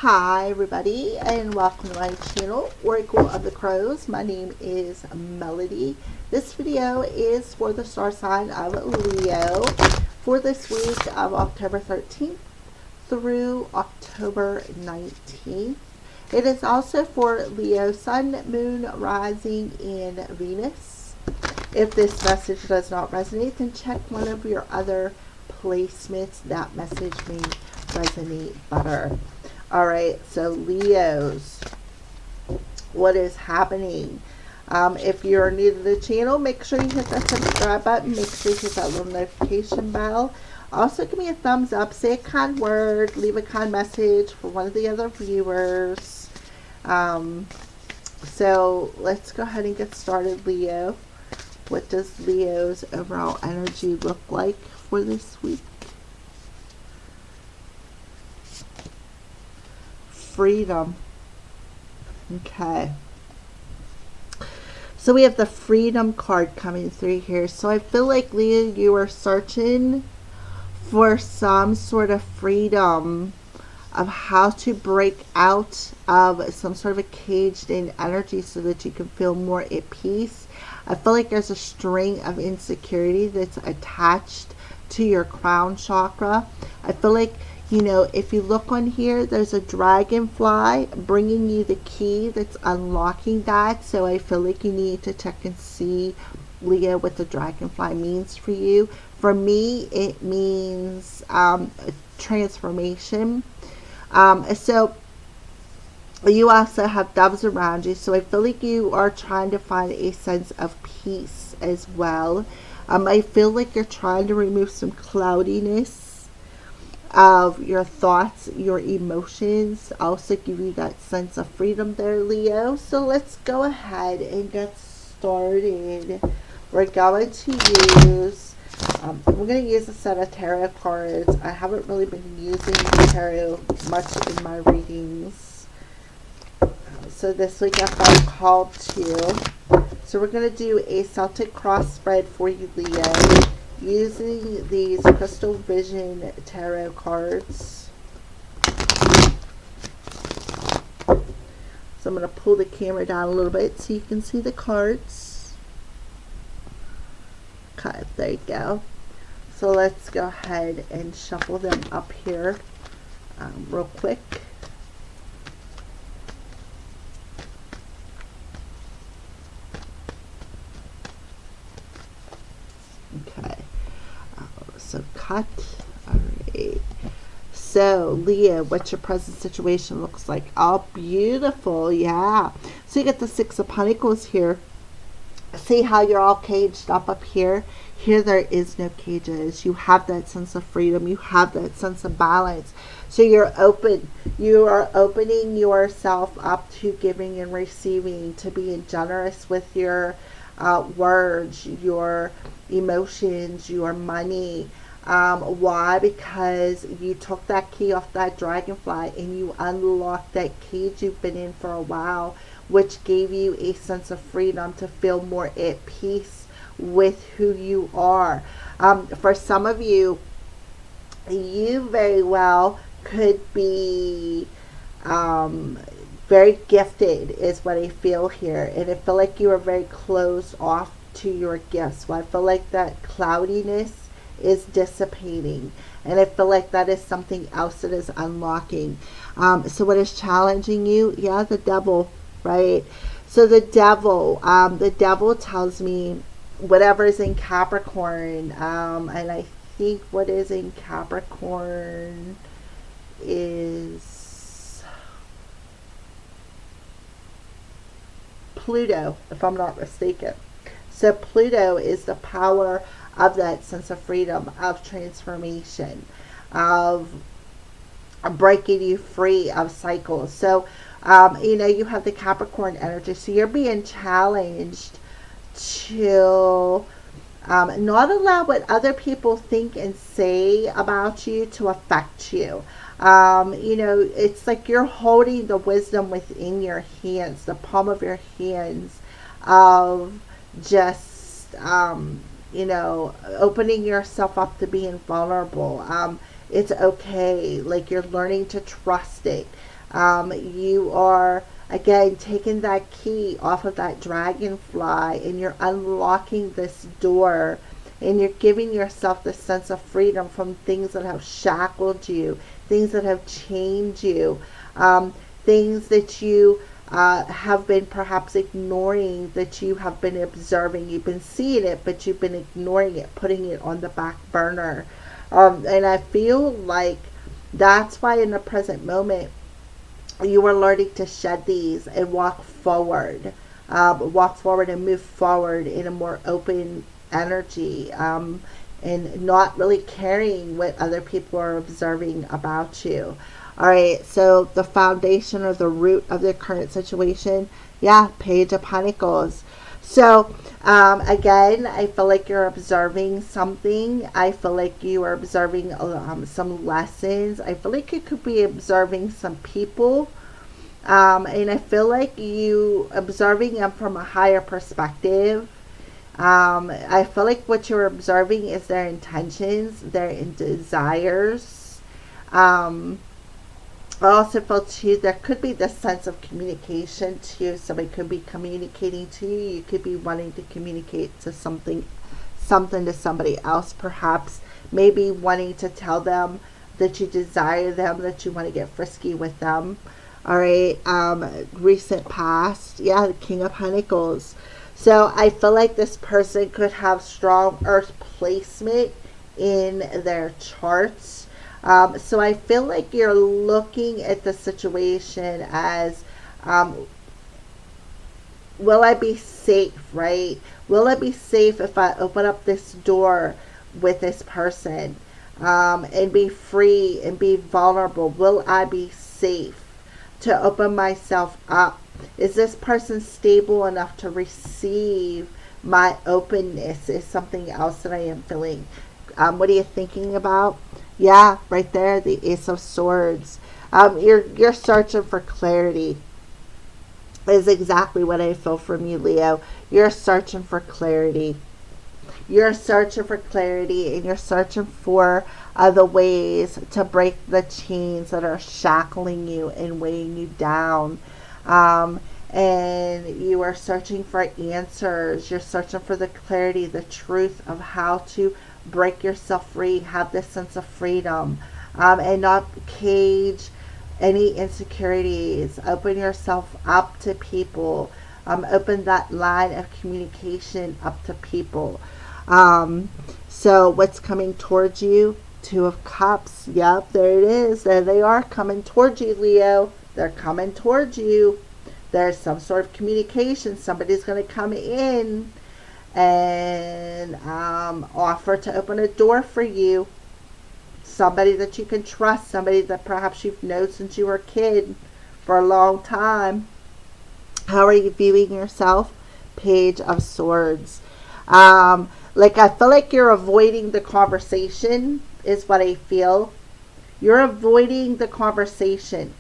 Hi everybody and welcome to my channel, Oracle of the Crows. My name is Melody. This video is for the star sign of Leo for this week of October 13th through October 19th. It is also for Leo, Sun, Moon, Rising, and Venus. If this message does not resonate, then check one of your other placements. That message may resonate better. Alright, so Leos, what is happening? If you're new to the channel, make sure you hit that subscribe button. Make sure you hit that little notification bell. Also, give me a thumbs up, say a kind word, leave a kind message for one of the other viewers. So let's go ahead and get started, Leo. What does Leo's overall energy look like for this week? Freedom. Okay. So we have the freedom card coming through here. So I feel like, Leo, you are searching for some sort of freedom of how to break out of some sort of a caged in energy so that you can feel more at peace. I feel like there's a string of insecurity that's attached to your crown chakra. I feel like, you know, if you look on here, there's a dragonfly bringing you the key that's unlocking that. So I feel like you need to check and see, Leo, what the dragonfly means for you. For me, it means transformation. So you also have doves around you. So I feel like you are trying to find a sense of peace as well. I feel like you're trying to remove some cloudiness of your thoughts, your emotions, also give you that sense of freedom there, Leo. So let's go ahead and get started. We're going to use we're going to use a set of tarot cards. I haven't really been using tarot much in my readings, so this week I felt called to. So we're going to do a Celtic cross spread for you, Leo, using these Crystal Vision tarot cards. So I'm going to pull the camera down a little bit so you can see the cards. Okay, there you go. So let's go ahead and shuffle them up here real quick. Okay. So cut. Alright. So Leo, what your present situation looks like. Oh, beautiful. Yeah. So you get the Six of Pentacles here. See how you're all caged up here? Here there is no cages. You have that sense of freedom. You have that sense of balance. So you're open. You are opening yourself up to giving and receiving, to being generous with your words, your emotions, your money. Why? Because you took that key off that dragonfly and you unlocked that cage you've been in for a while, which gave you a sense of freedom to feel more at peace with who you are. For some of you, you very well could be very gifted is what I feel here. And I feel like you are very closed off to your gifts. So I feel like that cloudiness is dissipating. And I feel like that is something else that is unlocking. So what is challenging you? Yeah, the devil, right? So the devil tells me whatever is in Capricorn. And I think what is in Capricorn is Pluto, if I'm not mistaken. So Pluto is the power of that sense of freedom, of transformation, of breaking you free of cycles. So, you know, you have the Capricorn energy. So you're being challenged to not allow what other people think and say about you to affect you. You know, it's like you're holding the wisdom within your hands, the palm of your hands, of just, you know, opening yourself up to being vulnerable. It's okay. Like, you're learning to trust it. You are, again, taking that key off of that dragonfly, and you're unlocking this door, and you're giving yourself this sense of freedom from things that have shackled you, things that have chained you, things that you have been perhaps ignoring, that you have been observing. You've been seeing it, but you've been ignoring it, putting it on the back burner. And I feel like that's why in the present moment, you are learning to shed these and walk forward and move forward in a more open energy, and not really caring what other people are observing about you. All right, so the foundation or the root of the current situation, yeah, Page of Pentacles. So, again, I feel like you're observing something. I feel like you are observing some lessons. I feel like you could be observing some people. And I feel like you observing them from a higher perspective. I feel like what you're observing is their intentions, their desires. I also feel too, there could be this sense of communication too. Somebody could be communicating to you. You could be wanting to communicate to something to somebody else, perhaps. Maybe wanting to tell them that you desire them, that you want to get frisky with them. All right. Recent past. Yeah, the King of Pentacles. So I feel like this person could have strong earth placement in their charts. So I feel like you're looking at the situation as, will I be safe, right? Will I be safe if I open up this door with this person, and be free and be vulnerable? Will I be safe to open myself up? Is this person stable enough to receive my openness? Is something else that I am feeling. What are you thinking about? Yeah, right there, the Ace of Swords. You're searching for clarity. Is exactly what I feel from you, Leo. You're searching for clarity. You're searching for clarity, and you're searching for the ways to break the chains that are shackling you and weighing you down. And you are searching for answers. You're searching for the clarity, the truth of how to break yourself free, have this sense of freedom, and not cage any insecurities. Open yourself up to people. Open that line of communication up to people. So what's coming towards you? Two of Cups. Yep, there it is. There they are, coming towards you, Leo. They're coming towards you. There's some sort of communication. Somebody's going to come in and offer to open a door for you. Somebody that you can trust. Somebody that perhaps you've known since you were a kid for a long time. How are you viewing yourself? Page of Swords. Like, I feel like you're avoiding the conversation is what I feel. You're avoiding the conversation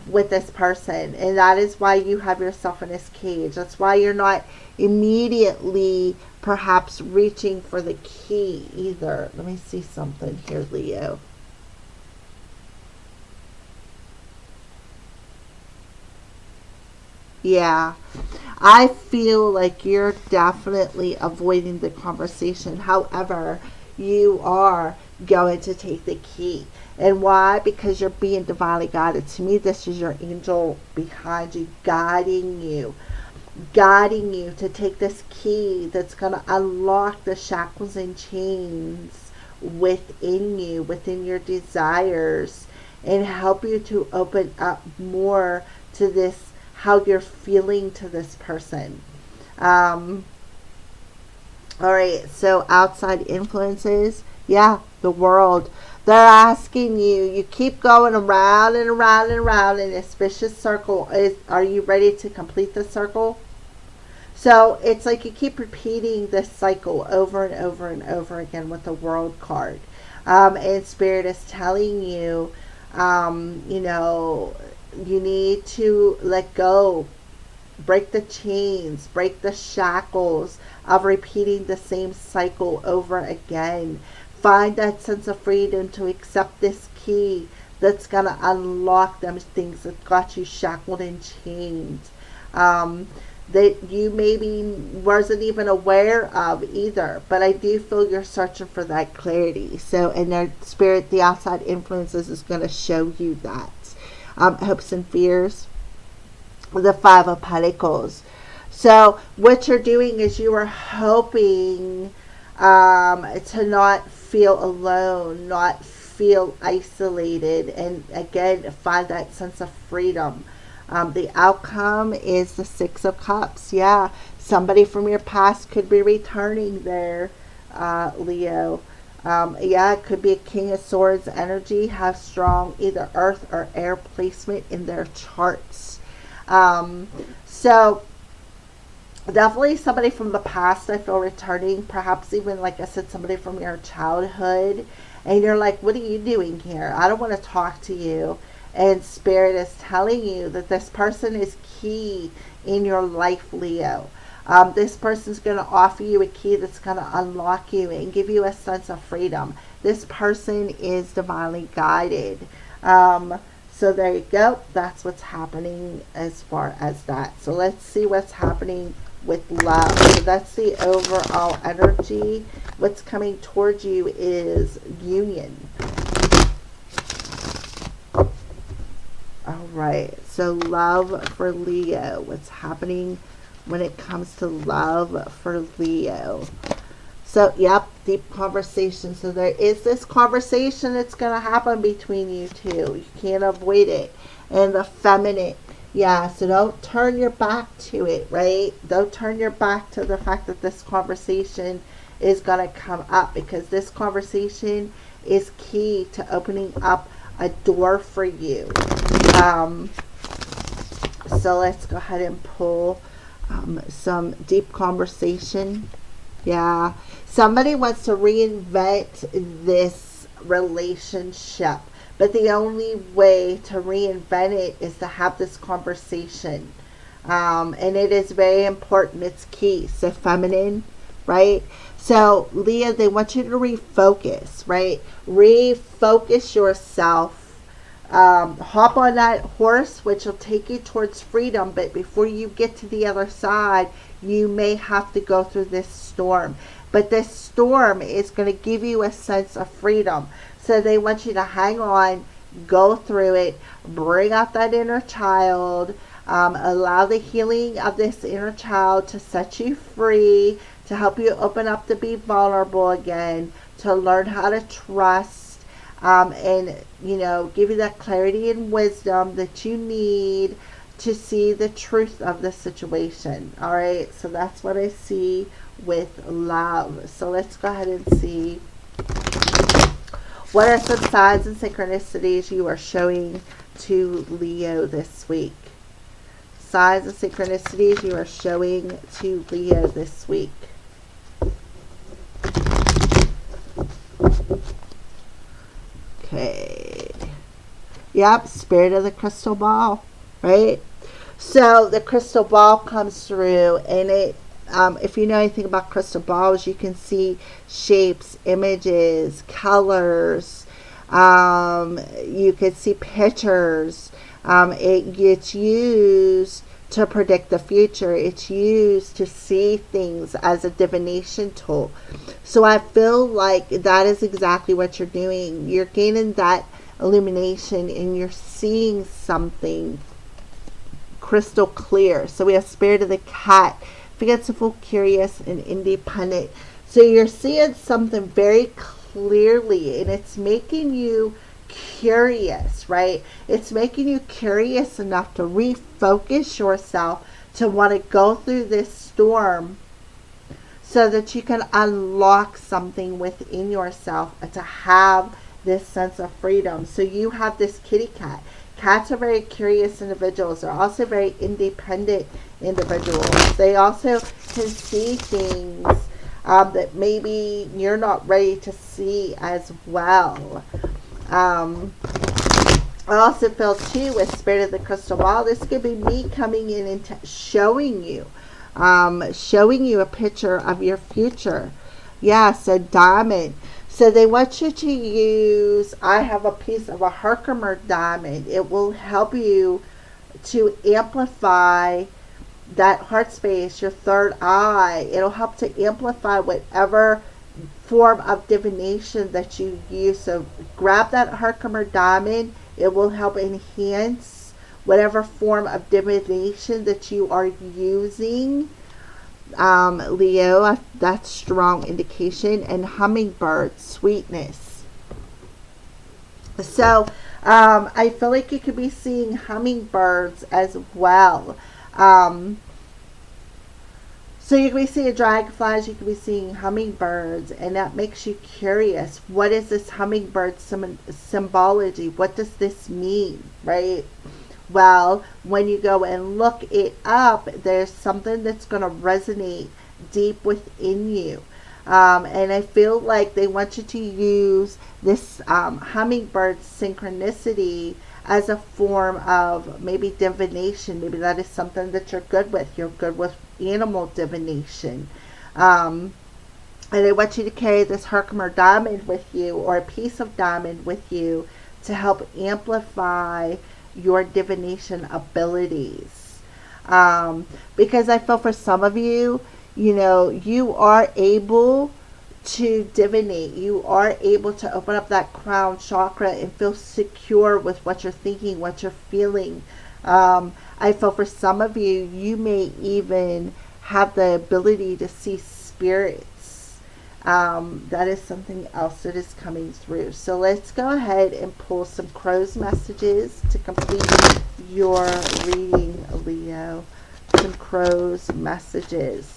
with this person, and that is why you have yourself in this cage. That's why you're not immediately perhaps reaching for the key either. Let me see something here, Leo. Yeah, I feel like you're definitely avoiding the conversation. However, you are going to take the key. And why? Because you're being divinely guided. To me, this is your angel behind you, guiding you to take this key that's going to unlock the shackles and chains within you, within your desires, and help you to open up more to this, how you're feeling to this person. All right, so outside influences, yeah, the world. They're asking you, you keep going around and around and around in this vicious circle. Are you ready to complete the circle? So it's like you keep repeating this cycle over and over and over again with the World card. And Spirit is telling you, you know, you need to let go, break the chains, break the shackles of repeating the same cycle over again. Find that sense of freedom to accept this key that's going to unlock them things that got you shackled and chained, that you maybe wasn't even aware of either. But I do feel you're searching for that clarity. So, and their spirit, the outside influences, is going to show you that. Hopes and fears, the Five of Pentacles. So what you're doing is you are hoping to not feel alone, not feel isolated, and again, find that sense of freedom. The outcome is the Six of Cups. Yeah, somebody from your past could be returning there, Leo. Yeah, it could be a King of Swords energy, have strong either earth or air placement in their charts. So definitely somebody from the past, I feel, returning. Perhaps even, like I said, somebody from your childhood. And you're like, what are you doing here? I don't want to talk to you. And Spirit is telling you that this person is key in your life, Leo. This person's going to offer you a key that's going to unlock you and give you a sense of freedom. This person is divinely guided. So there you go. That's what's happening as far as that. So let's see what's happening with love. So that's the overall energy. What's coming towards you is union. All right. So love for Leo. What's happening when it comes to love for Leo? So, yep, deep conversation. So there is this conversation that's going to happen between you two. You can't avoid it. And the feminine. Yeah, so don't turn your back to it, right? Don't turn your back to the fact that this conversation is going to come up, because this conversation is key to opening up a door for you. So let's go ahead and pull some deep conversation. Yeah, somebody wants to reinvent this relationship, but the only way to reinvent it is to have this conversation. And it is very important. It's key. So feminine, right? So Leo, they want you to refocus, right? Refocus yourself. Hop on that horse, which will take you towards freedom. But before you get to the other side, you may have to go through this storm. But this storm is going to give you a sense of freedom. So they want you to hang on, go through it, bring out that inner child, allow the healing of this inner child to set you free, to help you open up to be vulnerable again, to learn how to trust, and, you know, give you that clarity and wisdom that you need to see the truth of the situation. All right, so that's what I see with love. So let's go ahead and see, what are some signs and synchronicities you are showing to Leo this week? Signs and synchronicities you are showing to Leo this week. Okay. Yep, Spirit of the crystal ball, right? So the crystal ball comes through, and it, if you know anything about crystal balls, you can see shapes, images, colors. You can see pictures. It's used to predict the future. It's used to see things as a divination tool. So I feel like that is exactly what you're doing. You're gaining that illumination, and you're seeing something crystal clear. So we have Spirit of the Cat, forgetful, curious, and independent. So you're seeing something very clearly, and it's making you curious, right? It's making you curious enough to refocus yourself, to want to go through this storm so that you can unlock something within yourself and to have this sense of freedom. So you have this kitty cat. Cats are very curious individuals. They're also very independent individuals. They also can see things that maybe you're not ready to see as well. I also feel too with Spirit of the crystal ball, this could be me coming in and showing you a picture of your future. Yeah, so diamond. So they want you to use, I have a piece of a Herkimer diamond. It will help you to amplify that heart space, your third eye. It'll help to amplify whatever form of divination that you use. So grab that Herkimer diamond. It will help enhance whatever form of divination that you are using. Leo, that's strong indication. And hummingbird, sweetness. So I feel like you could be seeing hummingbirds as well. So you can be seeing dragonflies, you can be seeing hummingbirds, and that makes you curious. What is this hummingbird symbology? What does this mean, right? Well, when you go and look it up, there's something that's going to resonate deep within you. And I feel like they want you to use this hummingbird synchronicity as a form of maybe divination. Maybe that is something that you're good with. You're good with animal divination. And I want you to carry this Herkimer diamond with you, or a piece of diamond with you, to help amplify your divination abilities. Because I feel for some of you, you know, you are able to divinate. You are able to open up that crown chakra and feel secure with what you're thinking, what you're feeling. I feel for some of you, you may even have the ability to see spirits. That is something else that is coming through. So let's go ahead and pull some crow's messages to complete your reading, Leo. Some crow's messages.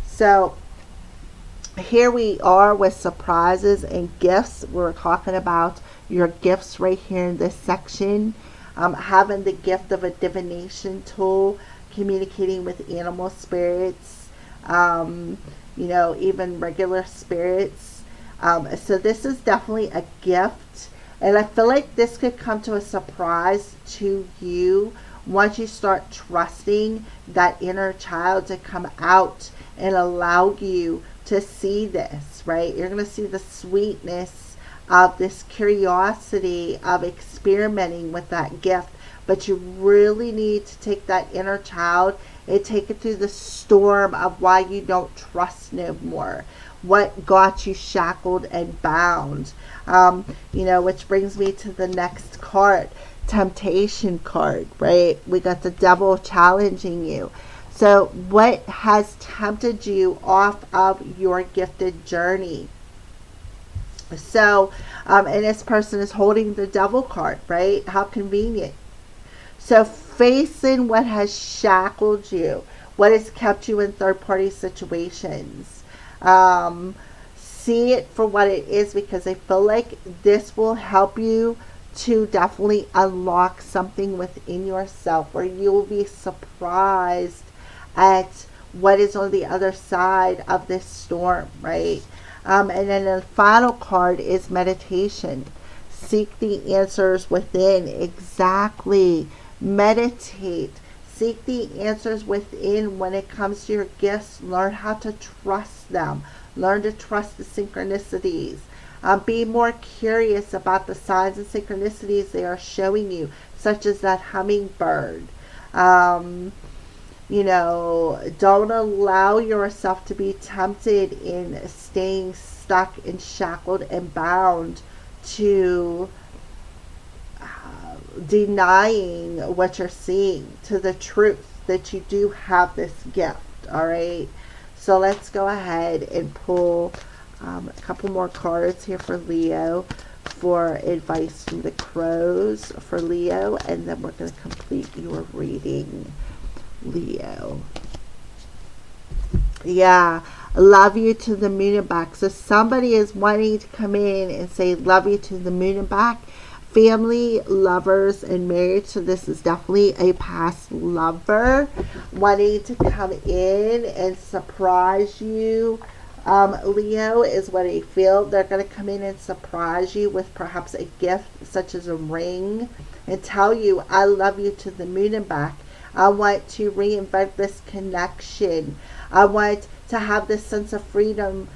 So here we are with surprises and gifts. We're talking about your gifts right here in this section. Having the gift of a divination tool, communicating with animal spirits, you know, even regular spirits. So this is definitely a gift. And I feel like this could come to a surprise to you once you start trusting that inner child to come out and allow you to see this, right? You're going to see the sweetness of this curiosity of experimenting with that gift. But you really need to take that inner child and take it through the storm of why you don't trust no more. What got you shackled and bound. You know, which brings me to the next card. Temptation card, right? We got the devil challenging you. So what has tempted you off of your gifted journey? So, and this person is holding the devil card, right? How convenient. So facing what has shackled you, what has kept you in third-party situations. See it for what it is, because I feel like this will help you to definitely unlock something within yourself, where you will be surprised at what is on the other side of this storm, right? And then the final card is meditation. Seek the answers within. Exactly. Meditate. Seek the answers within when it comes to your gifts. Learn how to trust them. Learn to trust the synchronicities. Be more curious about the signs and synchronicities they are showing you, such as that hummingbird. You know, don't allow yourself to be tempted in staying stuck and shackled and bound to denying what you're seeing, to the truth that you do have this gift. All right. So let's go ahead and pull a couple more cards here for Leo for advice from the crows for Leo, and then we're going to complete your reading, Leo. Yeah, love you to the moon and back. So somebody is wanting to come in and say love you to the moon and back. Family, lovers, and marriage. So this is definitely a past lover wanting to come in and surprise you. Leo is what I feel. They're going to come in and surprise you with perhaps a gift such as a ring and tell you, I love you to the moon and back. I want to reinvent this connection. I want to have this sense of freedom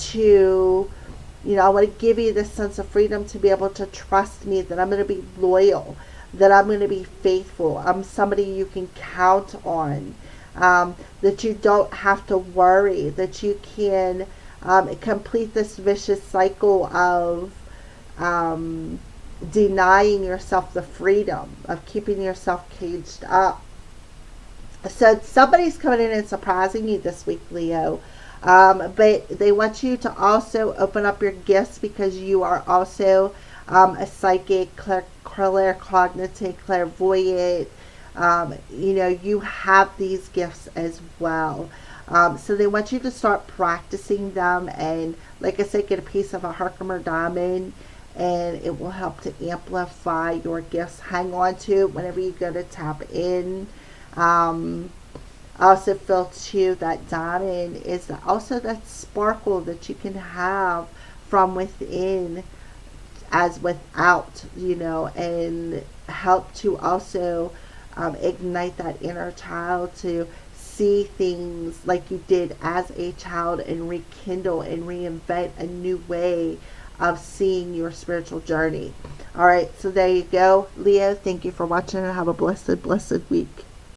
to, I want to give you this sense of freedom to be able to trust me, that I'm going to be loyal, that I'm going to be faithful. I'm somebody you can count on, that you don't have to worry, that you can complete this vicious cycle of denying yourself the freedom, of keeping yourself caged up. So somebody's coming in and surprising you this week, Leo. But they want you to also open up your gifts, because you are also a psychic, claircognitive, clairvoyant. You have these gifts as well. So they want you to start practicing them, and like I said, get a piece of a Herkimer diamond, and it will help to amplify your gifts. Hang on to it whenever you go to tap in. I also feel too that diamond is also that sparkle that you can have from within as without, and help to also ignite that inner child to see things like you did as a child, and rekindle and reinvent a new way of seeing your spiritual journey. All right, so there you go, Leo. Thank you for watching, and have a blessed week.